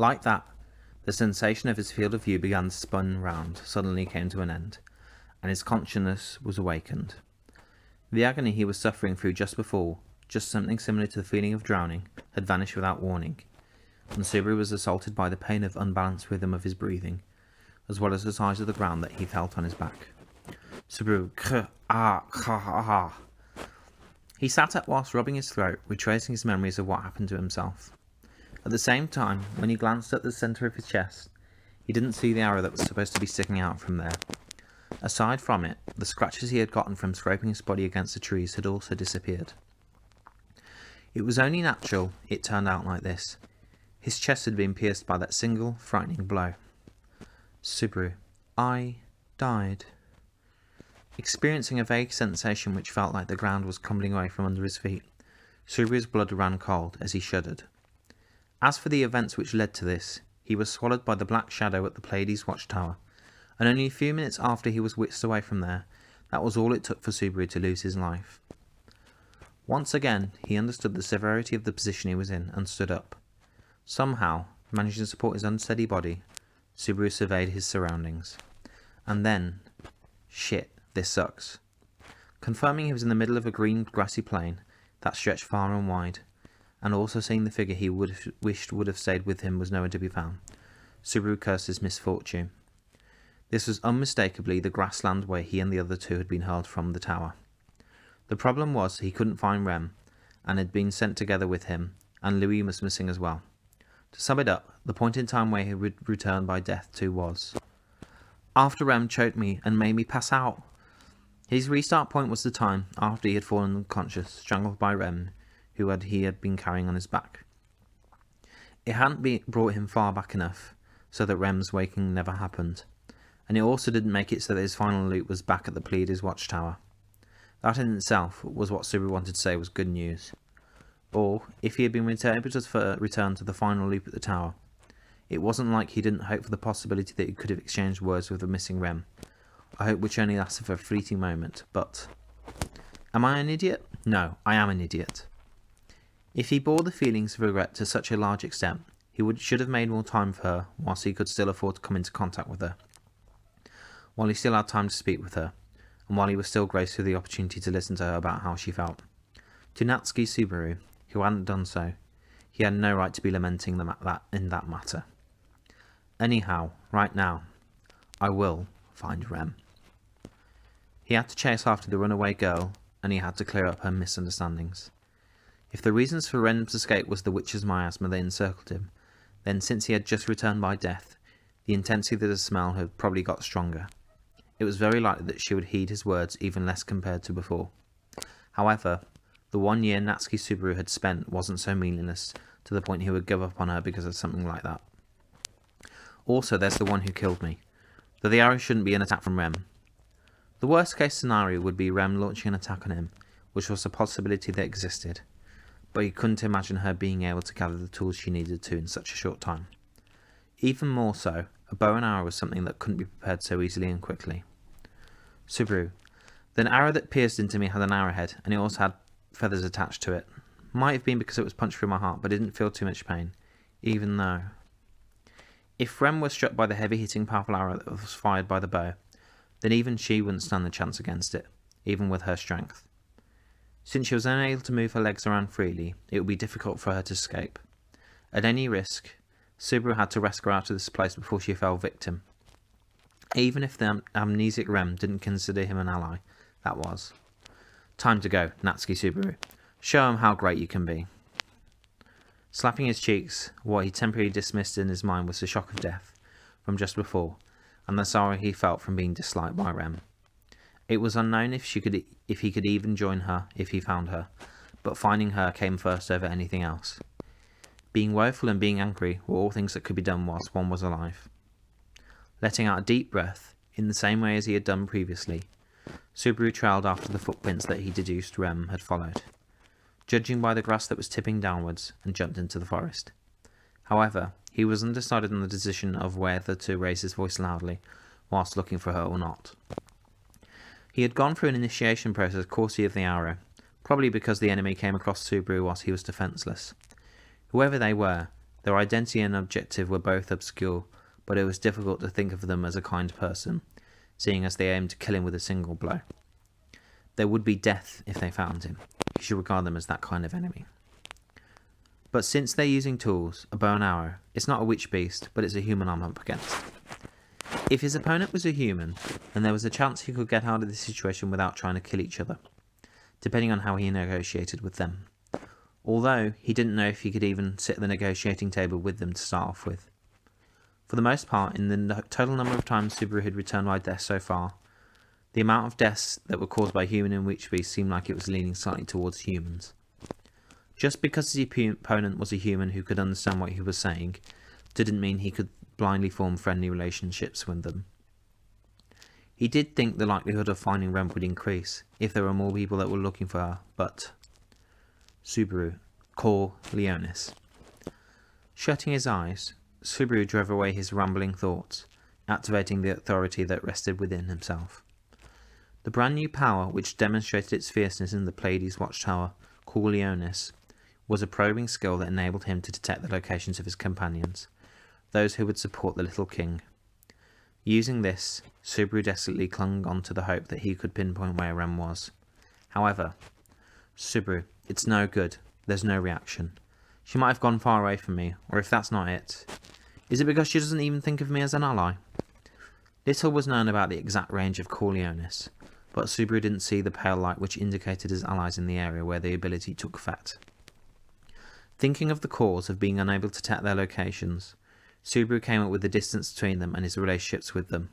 Like that, the sensation of his field of view began to spin round, suddenly came to an end, and his consciousness was awakened. The agony he was suffering through just before, just something similar to the feeling of drowning, had vanished without warning, and Subaru was assaulted by the pain of unbalanced rhythm of his breathing, as well as the size of the ground that he felt on his back. Subaru, ah. He sat up whilst rubbing his throat, retracing his memories of what happened to himself. At the same time, when he glanced at the centre of his chest, he didn't see the arrow that was supposed to be sticking out from there. Aside from it, the scratches he had gotten from scraping his body against the trees had also disappeared. It was only natural it turned out like this. His chest had been pierced by that single, frightening blow. Subaru, I died. Experiencing a vague sensation which felt like the ground was crumbling away from under his feet, Subaru's blood ran cold as he shuddered. As for the events which led to this, he was swallowed by the black shadow at the Pleiades watchtower, and only a few minutes after he was whisked away from there, that was all it took for Subaru to lose his life. Once again, he understood the severity of the position he was in, and stood up. Somehow, managing to support his unsteady body, Subaru surveyed his surroundings. And then, shit, this sucks. Confirming he was in the middle of a green, grassy plain that stretched far and wide, and also seeing the figure he would have wished would have stayed with him was nowhere to be found, Subaru cursed his misfortune. This was unmistakably the grassland where he and the other two had been hurled from the tower. The problem was he couldn't find Rem, and had been sent together with him, and Louis was missing as well. To sum it up, the point in time where he would return by death to was after Rem choked me and made me pass out. His restart point was the time after he had fallen unconscious, strangled by Rem, who he had been carrying on his back. It hadn't brought him far back enough, so that Rem's waking never happened, and it also didn't make it so that his final loot was back at the Pleiades watchtower. That in itself was what Subaru wanted to say was good news. Or, if he had been able to return to the final loop at the tower, it wasn't like he didn't hope for the possibility that he could have exchanged words with the missing Rem, a hope which only lasted for a fleeting moment, but... Am I an idiot? No, I am an idiot. If he bore the feelings of regret to such a large extent, he should have made more time for her whilst he could still afford to come into contact with her, while he still had time to speak with her, and while he was still graced with the opportunity to listen to her about how she felt. To Natsuki Subaru, who hadn't done so, he had no right to be lamenting that in that matter. Anyhow, right now, I will find Rem. He had to chase after the runaway girl, and he had to clear up her misunderstandings. If the reasons for Rem's escape was the witch's miasma that encircled him, then since he had just returned by death, the intensity of the smell had probably got stronger. It was very likely that she would heed his words even less compared to before. However, the 1 year Natsuki Subaru had spent wasn't so meaningless to the point he would give up on her because of something like that. Also, there's the one who killed me, though the arrow shouldn't be an attack from Rem. The worst case scenario would be Rem launching an attack on him, which was a possibility that existed, but he couldn't imagine her being able to gather the tools she needed to in such a short time. Even more so, a bow and arrow was something that couldn't be prepared so easily and quickly. Subaru, the arrow that pierced into me had an arrowhead, and it also had feathers attached to it. Might have been because it was punched through my heart, but it didn't feel too much pain, even though... If Rem was struck by the heavy-hitting powerful arrow that was fired by the bow, then even she wouldn't stand a chance against it, even with her strength. Since she was unable to move her legs around freely, it would be difficult for her to escape. At any risk, Subaru had to rescue her out of this place before she fell victim. Even if the amnesic Rem didn't consider him an ally, that was. Time to go, Natsuki Subaru. Show him how great you can be. Slapping his cheeks, what he temporarily dismissed in his mind was the shock of death from just before, and the sorrow he felt from being disliked by Rem. It was unknown if he could even join her if he found her, but finding her came first over anything else. Being woeful and being angry were all things that could be done whilst one was alive. Letting out a deep breath, in the same way as he had done previously, Subaru trailed after the footprints that he deduced Rem had followed, judging by the grass that was tipping downwards, and jumped into the forest. However, he was undecided on the decision of whether to raise his voice loudly whilst looking for her or not. He had gone through an initiation process courtesy of the arrow, probably because the enemy came across Subaru whilst he was defenceless. Whoever they were Their identity and objective were both obscure, but it was difficult to think of them as a kind person, seeing as they aimed to kill him with a single blow. There would be death if they found him. He should regard them as that kind of enemy. But since they're using tools, a bow and arrow, it's not a witch beast, but it's a human I'm up against. If his opponent was a human, then there was a chance he could get out of this situation without trying to kill each other, depending on how he negotiated with them. Although, he didn't know if he could even sit at the negotiating table with them to start off with. For the most part, in the total number of times Subaru had returned by death so far, the amount of deaths that were caused by human and witch beasts seemed like it was leaning slightly towards humans. Just because his opponent was a human who could understand what he was saying, didn't mean he could blindly form friendly relationships with them. He did think the likelihood of finding Rem would increase if there were more people that were looking for her, but... Subaru, call Leonis. Shutting his eyes, Subaru drove away his rambling thoughts, activating the authority that rested within himself. The brand new power which demonstrated its fierceness in the Pleiades watchtower, call Leonis, was a probing skill that enabled him to detect the locations of his companions, those who would support the little king. Using this, Subaru desperately clung on to the hope that he could pinpoint where Rem was. However, Subaru, it's no good. There's no reaction. She might have gone far away from me, or if that's not it, is it because she doesn't even think of me as an ally? Little was known about the exact range of Corleonis, but Subaru didn't see the pale light which indicated his allies in the area where the ability took effect. Thinking of the cause of being unable to detect their locations, Subaru came up with the distance between them and his relationships with them.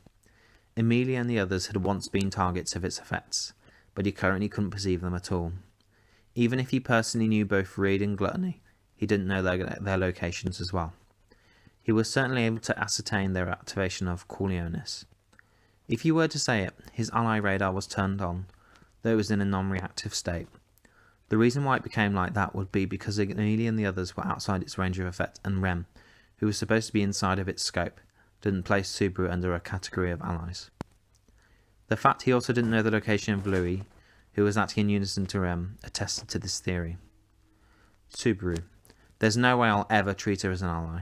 Emilia and the others had once been targets of its effects, but he currently couldn't perceive them at all. Even if he personally knew both Reed and Gluttony, he didn't know their locations as well. He was certainly able to ascertain their activation of Corleonis. If you were to say it, his ally radar was turned on, though it was in a non-reactive state. The reason why it became like that would be because Emilia and the others were outside its range of effect, and Rem, who was supposed to be inside of its scope, didn't place Subaru under a category of allies. The fact he also didn't know the location of Louis, who was acting in unison to Rem, attested to this theory. Subaru, there's no way I'll ever treat her as an ally.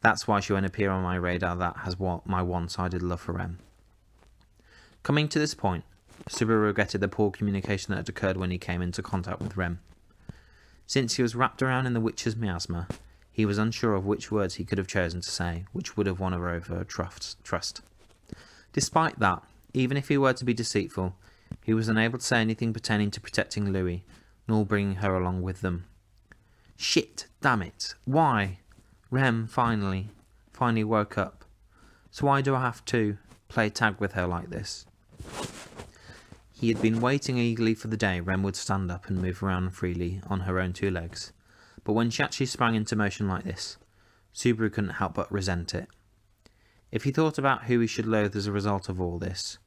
That's why she won't appear on my radar that has my one-sided love for Rem. Coming to this point, Subaru regretted the poor communication that had occurred when he came into contact with Rem. Since he was wrapped around in the witch's miasma, he was unsure of which words he could have chosen to say, which would have won her over trust. Despite that, even if he were to be deceitful, he was unable to say anything pertaining to protecting Louis, nor bringing her along with them. Shit, damn it, why? Rem finally woke up. So why do I have to play tag with her like this? He had been waiting eagerly for the day Rem would stand up and move around freely on her own two legs, but when she actually sprang into motion like this, Subaru couldn't help but resent it. If he thought about who he should loathe as a result of all this,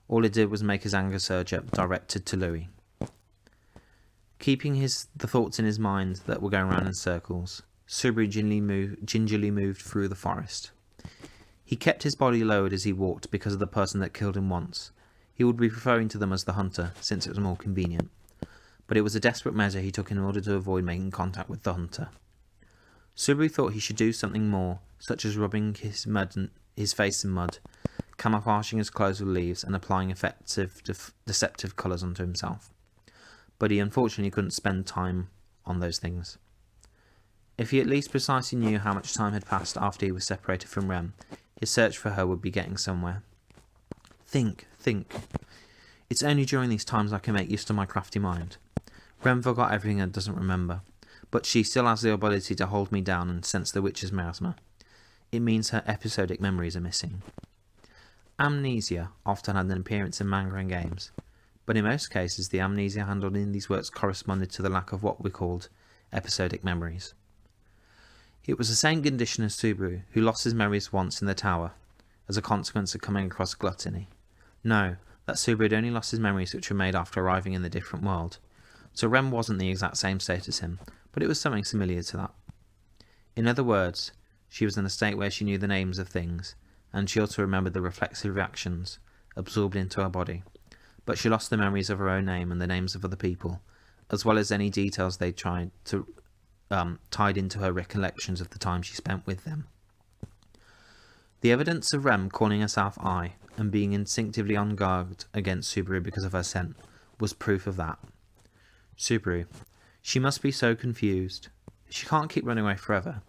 all it did was make his anger surge up, directed to Louis. Keeping the thoughts in his mind that were going round in circles, Subaru gingerly moved through the forest. He kept his body lowered as he walked because of the person that killed him once. He would be referring to them as the hunter, since it was more convenient. But it was a desperate measure he took in order to avoid making contact with the hunter. Subaru thought he should do something more, such as rubbing his face in mud, camouflaging his clothes with leaves, and applying effective, deceptive colours onto himself. But he unfortunately couldn't spend time on those things. If he at least precisely knew how much time had passed after he was separated from Rem, his search for her would be getting somewhere. Think. It's only during these times I can make use of my crafty mind. Rem forgot everything and doesn't remember, but she still has the ability to hold me down and sense the witch's miasma. It means her episodic memories are missing. Amnesia often had an appearance in manga and games, but in most cases the amnesia handled in these works corresponded to the lack of what we called episodic memories. It was the same condition as Subaru, who lost his memories once in the tower, as a consequence of coming across Gluttony. No, that Subaru had only lost his memories which were made after arriving in the different world, so Rem wasn't the exact same state as him, but it was something similar to that. In other words, she was in a state where she knew the names of things, and she also remembered the reflexive reactions absorbed into her body, but she lost the memories of her own name and the names of other people, as well as any details they tried to tied into her recollections of the time she spent with them. The evidence of Rem calling herself I and being instinctively on guard against Subaru because of her scent was proof of that. Subaru. She must be so confused. She can't keep running away forever.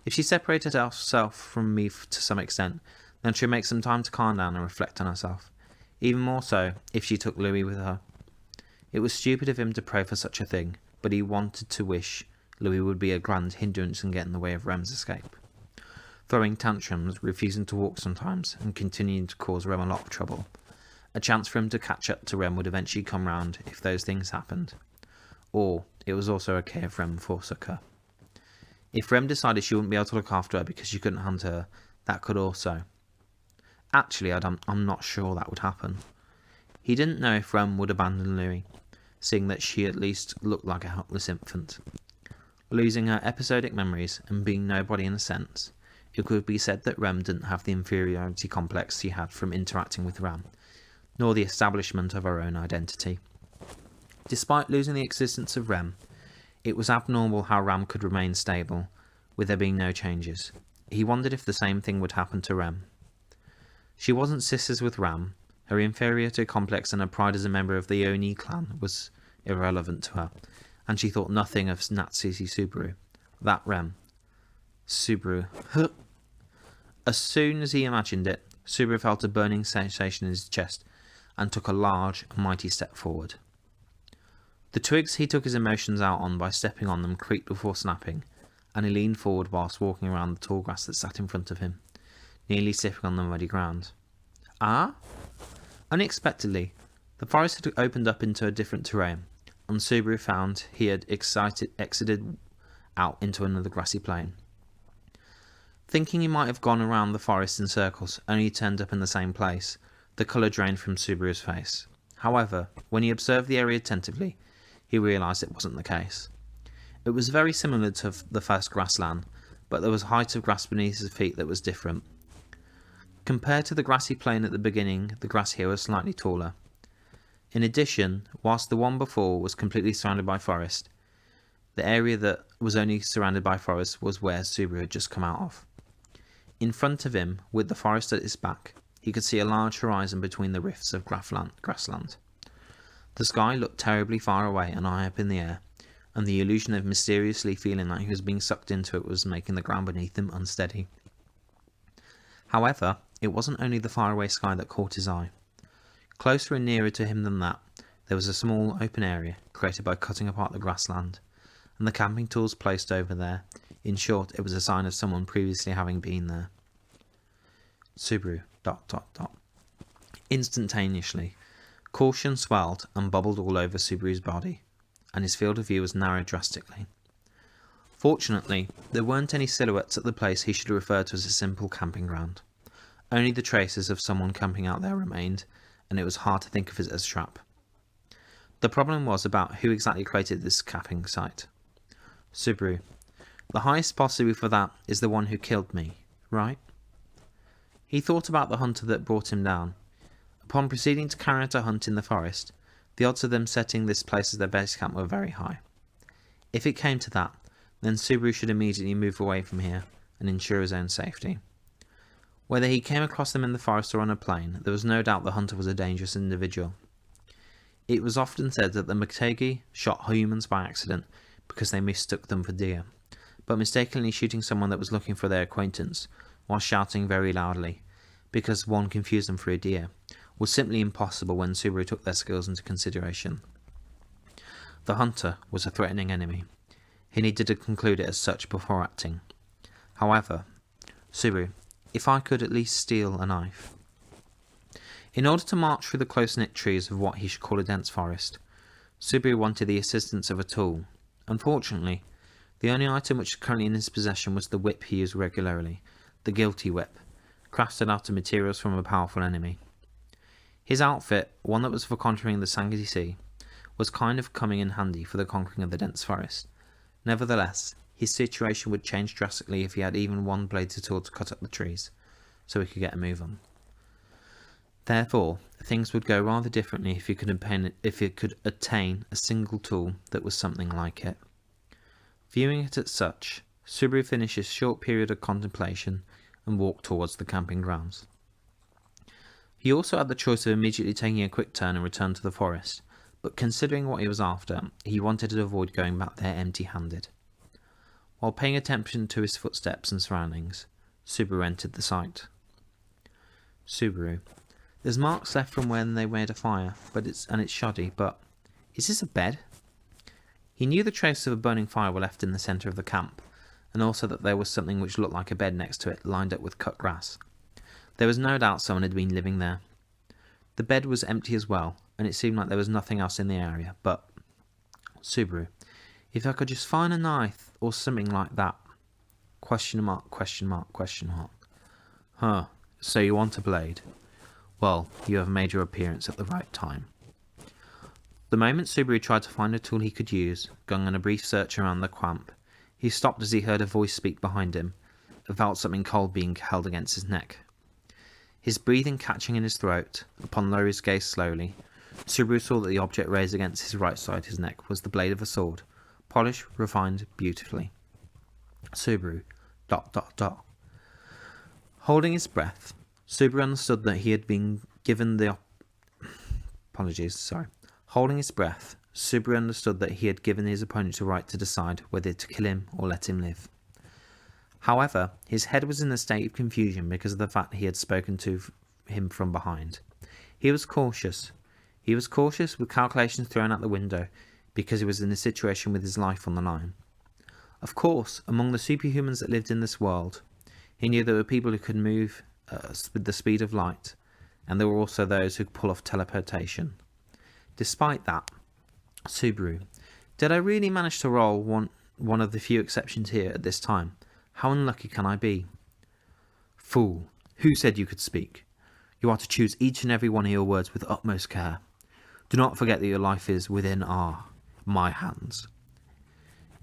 If she separated herself from me to some extent, then she'd make some time to calm down and reflect on herself. Even more so if she took Louis with her. It was stupid of him to pray for such a thing, but he wanted to wish Louis would be a grand hindrance and get in the way of Rem's escape. Throwing tantrums, refusing to walk sometimes, and continuing to cause Rem a lot of trouble. A chance for him to catch up to Rem would eventually come round if those things happened. Or it was also okay if Rem forsook her. If Rem decided she wouldn't be able to look after her because she couldn't hunt her, that could also. Actually, I'm not sure that would happen. He didn't know if Rem would abandon Louis, seeing that she at least looked like a helpless infant. Losing her episodic memories and being nobody in a sense, it could be said that Rem didn't have the inferiority complex she had from interacting with Ram, nor the establishment of her own identity. Despite losing the existence of Rem, it was abnormal how Ram could remain stable, with there being no changes. He wondered if the same thing would happen to Rem. She wasn't sisters with Ram. Her inferiority complex and her pride as a member of the Oni clan was irrelevant to her, and she thought nothing of Natsuki Subaru. That Rem. Subaru. As soon as he imagined it, Subaru felt a burning sensation in his chest and took a large, mighty step forward. The twigs he took his emotions out on by stepping on them creaked before snapping, and he leaned forward whilst walking around the tall grass that sat in front of him, nearly slipping on the muddy ground. Ah? Unexpectedly, the forest had opened up into a different terrain, and Subaru found he had exited out into another grassy plain. Thinking he might have gone around the forest in circles, only turned up in the same place, the colour drained from Subaru's face. However, when he observed the area attentively, he realised it wasn't the case. It was very similar to the first grassland, but there was a height of grass beneath his feet that was different. Compared to the grassy plain at the beginning, the grass here was slightly taller. In addition, whilst the one before was completely surrounded by forest, the area that was only surrounded by forest was where Subaru had just come out of. In front of him, with the forest at his back, he could see a large horizon between the rifts of grassland. The sky looked terribly far away and high up in the air, and the illusion of mysteriously feeling like he was being sucked into it was making the ground beneath him unsteady. However, it wasn't only the faraway sky that caught his eye. Closer and nearer to him than that, there was a small open area created by cutting apart the grassland, and the camping tools placed over there. In short, it was a sign of someone previously having been there. Subaru... ... Instantaneously, caution swelled and bubbled all over Subaru's body, and his field of view was narrowed drastically. Fortunately, there weren't any silhouettes at the place he should refer to as a simple camping ground. Only the traces of someone camping out there remained, and it was hard to think of it as a trap. The problem was about who exactly created this camping site. Subaru. The highest possibility for that is the one who killed me, right? He thought about the hunter that brought him down. Upon proceeding to carry out a hunt in the forest, the odds of them setting this place as their base camp were very high. If it came to that, then Subaru should immediately move away from here and ensure his own safety. Whether he came across them in the forest or on a plain, there was no doubt the hunter was a dangerous individual. It was often said that the Mutegi shot humans by accident because they mistook them for deer, but mistakenly shooting someone that was looking for their acquaintance while shouting very loudly because one confused them for a deer was simply impossible when Subaru took their skills into consideration. The hunter was a threatening enemy. He needed to conclude it as such before acting. However, Subaru, if I could at least steal a knife. In order to march through the close-knit trees of what he should call a dense forest, Subaru wanted the assistance of a tool. Unfortunately, the only item which was currently in his possession was the whip he used regularly, the guilty whip, crafted out of materials from a powerful enemy. His outfit, one that was for conquering the Sangi Sea, was kind of coming in handy for the conquering of the dense forest. Nevertheless, his situation would change drastically if he had even one bladed tool to cut up the trees, so he could get a move on. Therefore, things would go rather differently if he could attain a single tool that was something like it. Viewing it as such, Subaru finished his short period of contemplation and walked towards the camping grounds. He also had the choice of immediately taking a quick turn and return to the forest, but considering what he was after, he wanted to avoid going back there empty-handed. While paying attention to his footsteps and surroundings, Subaru entered the site. Subaru. There's marks left from when they made a fire, it's shoddy, but is this a bed? He knew the traces of a burning fire were left in the centre of the camp, and also that there was something which looked like a bed next to it, lined up with cut grass. There was no doubt someone had been living there. The bed was empty as well, and it seemed like there was nothing else in the area, but... Subaru. If I could just find a knife, or something like that. Question mark, question mark, question mark. Huh, so you want a blade? Well, you have made your appearance at the right time. The moment Subaru tried to find a tool he could use, going on a brief search around the camp, he stopped as he heard a voice speak behind him, and felt something cold being held against his neck. His breathing catching in his throat, upon lowering his gaze slowly, Subaru saw that the object raised against his right side of his neck was the blade of a sword, polished, refined, beautifully. Subaru... ... Holding his breath, Subaru understood that he had been given the Holding his breath, Subaru understood that he had given his opponent a right to decide whether to kill him or let him live. However, his head was in a state of confusion because of the fact he had spoken to him from behind. He was cautious. He was cautious, with calculations thrown out the window, because he was in a situation with his life on the line. Of course, among the superhumans that lived in this world, he knew there were people who could move with the speed of light, and there were also those who could pull off teleportation. Despite that, Subaru, did I really manage to roll one of the few exceptions here at this time? How unlucky can I be? Fool, who said you could speak? You are to choose each and every one of your words with utmost care. Do not forget that your life is within my hands.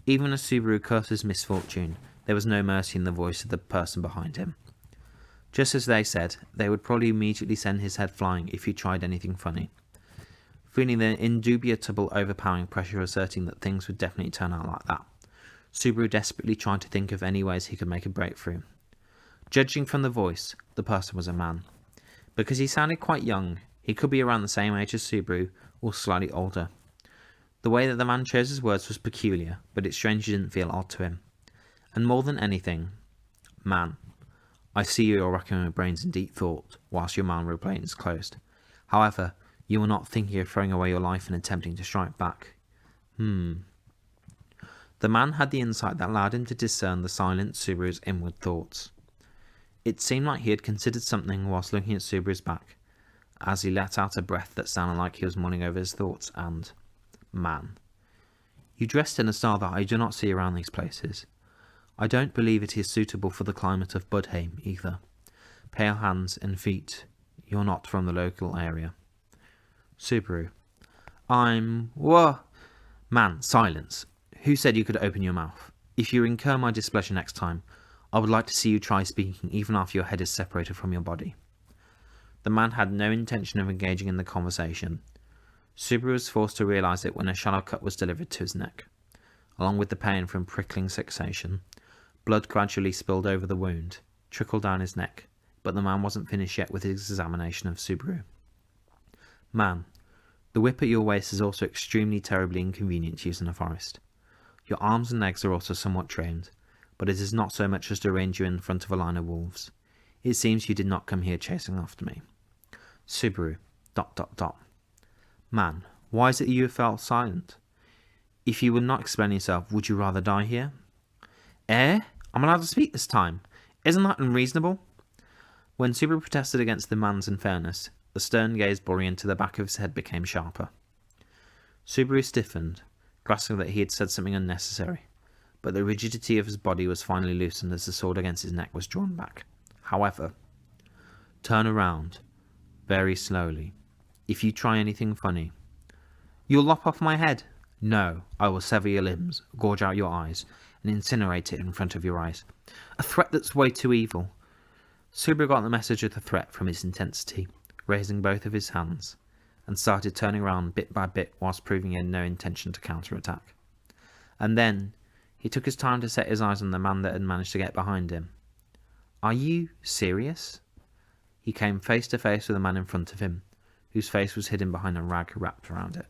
Even as Subaru cursed his misfortune, there was no mercy in the voice of the person behind him. Just as they said, they would probably immediately send his head flying if he tried anything funny. Feeling the indubitable overpowering pressure asserting that things would definitely turn out like that, Subaru desperately tried to think of any ways he could make a breakthrough. Judging from the voice, the person was a man. Because he sounded quite young, he could be around the same age as Subaru, or slightly older. The way that the man chose his words was peculiar, but it strangely didn't feel odd to him. And more than anything, man, I see you are racking your brains in deep thought, whilst your mind brain is closed. However, you are not thinking of throwing away your life and attempting to strike back. The man had the insight that allowed him to discern the silent Subaru's inward thoughts. It seemed like he had considered something whilst looking at Subaru's back, as he let out a breath that sounded like he was mulling over his thoughts, and... Man. You dressed in a style that I do not see around these places. I don't believe it is suitable for the climate of Budheim, either. Pale hands and feet. You're not from the local area. Subaru. Man, silence. Who said you could open your mouth? If you incur my displeasure next time, I would like to see you try speaking even after your head is separated from your body. The man had no intention of engaging in the conversation. Subaru was forced to realise it when a shallow cut was delivered to his neck. Along with the pain from prickling sensation, blood gradually spilled over the wound, trickled down his neck, but the man wasn't finished yet with his examination of Subaru. Man, the whip at your waist is also extremely terribly inconvenient to use in a forest. Your arms and legs are also somewhat trained, but it is not so much as to arrange you in front of a line of wolves. It seems you did not come here chasing after me. Subaru, ... Man, why is it you fell silent? If you would not explain yourself, would you rather die here? I'm allowed to speak this time. Isn't that unreasonable? When Subaru protested against the man's unfairness, the stern gaze boring into the back of his head became sharper. Subaru stiffened, grasping that he had said something unnecessary, but the rigidity of his body was finally loosened as the sword against his neck was drawn back. However, turn around, very slowly. If you try anything funny, you'll lop off my head. No, I will sever your limbs, gorge out your eyes, and incinerate it in front of your eyes. A threat that's way too evil. Subaru got the message of the threat from his intensity, raising both of his hands, and started turning around bit by bit whilst proving he had no intention to counterattack. And then, He took his time to set his eyes on the man that had managed to get behind him. "Are you serious?" He came face to face with the man in front of him, whose face was hidden behind a rag wrapped around it.